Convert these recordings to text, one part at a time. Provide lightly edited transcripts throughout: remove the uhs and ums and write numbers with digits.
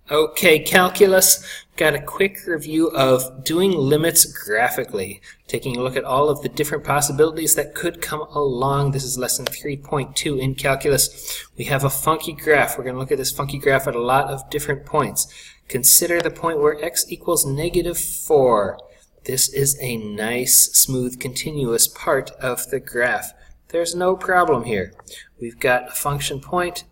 Okay, calculus. Got a quick review of doing limits graphically, taking a look at all of the different possibilities that could come along. This is lesson 3.2 in calculus. We have a funky graph. We're going to look at this funky graph at a lot of different points. Consider the point where x equals -4. This is a nice, smooth, continuous part of the graph. There's no problem here. We've got a function point.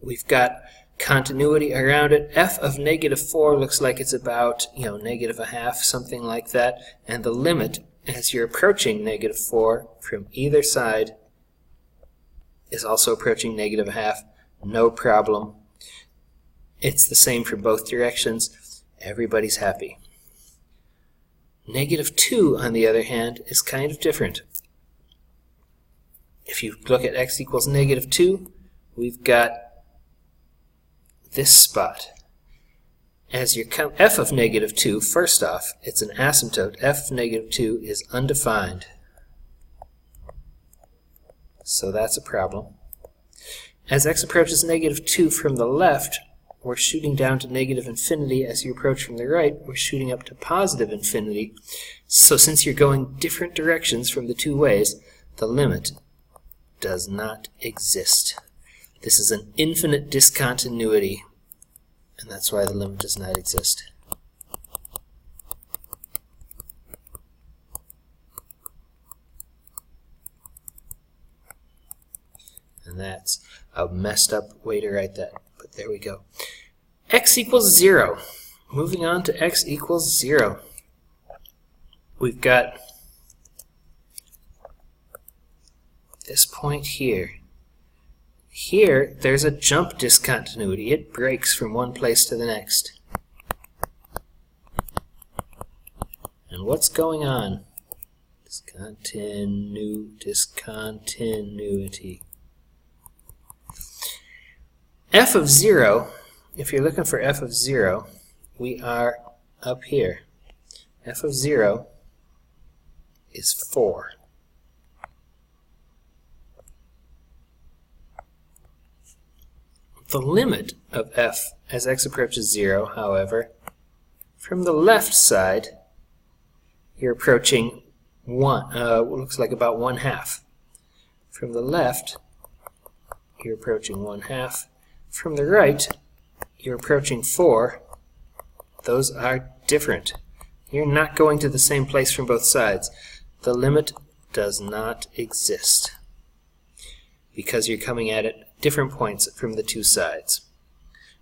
We've got continuity around it. F of -4 looks like it's about, -1/2, something like that. And the limit, as you're approaching -4 from either side, is also approaching -1/2. No problem. It's the same for both directions. Everybody's happy. -2, on the other hand, is kind of different. If you look at x equals -2, we've got this spot. As you come, f of -2, first off, it's an asymptote. F of -2 is undefined. So that's a problem. As x approaches -2 from the left, we're shooting down to -infinity. As you approach from the right, we're shooting up to +infinity. So since you're going different directions from the two ways, the limit does not exist. This is an infinite discontinuity, and that's why the limit does not exist. And that's a messed up way to write that, but there we go. X equals 0. Moving on to x equals 0. We've got this point here. Here, there's a jump discontinuity. It breaks from one place to the next. And what's going on? Discontinuity. F of 0, if you're looking for f of 0, we are up here. F of 0 is 4. The limit of f as x approaches 0, however, from the left side, you're approaching what looks like about 1/2. From the left, you're approaching 1/2. From the right, you're approaching 4. Those are different. You're not going to the same place from both sides. The limit does not exist because you're coming at it different points from the two sides.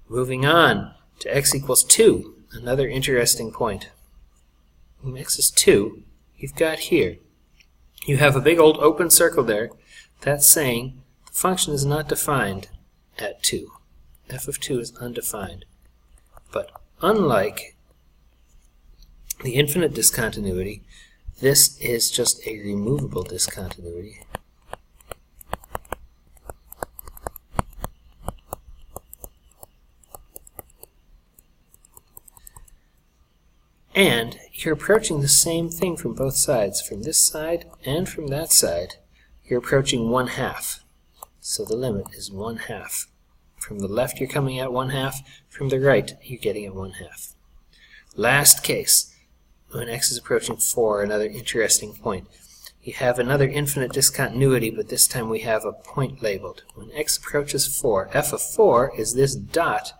Moving on to x equals 2, another interesting point. When x is 2, you've got here. You have a big old open circle there. That's saying the function is not defined at 2. F of 2 is undefined. But unlike the infinite discontinuity, this is just a removable discontinuity. And you're approaching the same thing from both sides. From this side and from that side, you're approaching 1/2. So the limit is 1/2. From the left, you're coming at 1/2. From the right, you're getting at 1/2. Last case, when x is approaching 4, another interesting point. You have another infinite discontinuity, but this time we have a point labeled. When x approaches 4, f of 4 is this dot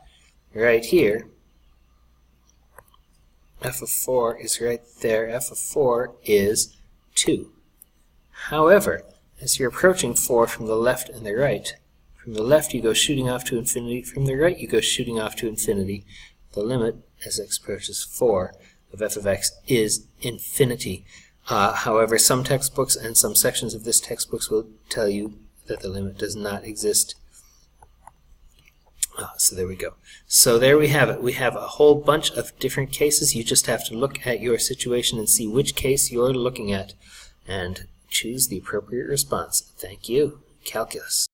right here. F of 4 is right there. F of 4 is 2. However, as you're approaching 4 from the left and the right, from the left you go shooting off to infinity, from the right you go shooting off to infinity. The limit, as x approaches 4, of f of x is infinity. However, some textbooks and some sections of this textbooks will tell you that the limit does not exist. So there we go. So there we have it. We have a whole bunch of different cases. You just have to look at your situation and see which case you're looking at and choose the appropriate response. Thank you. Calculus.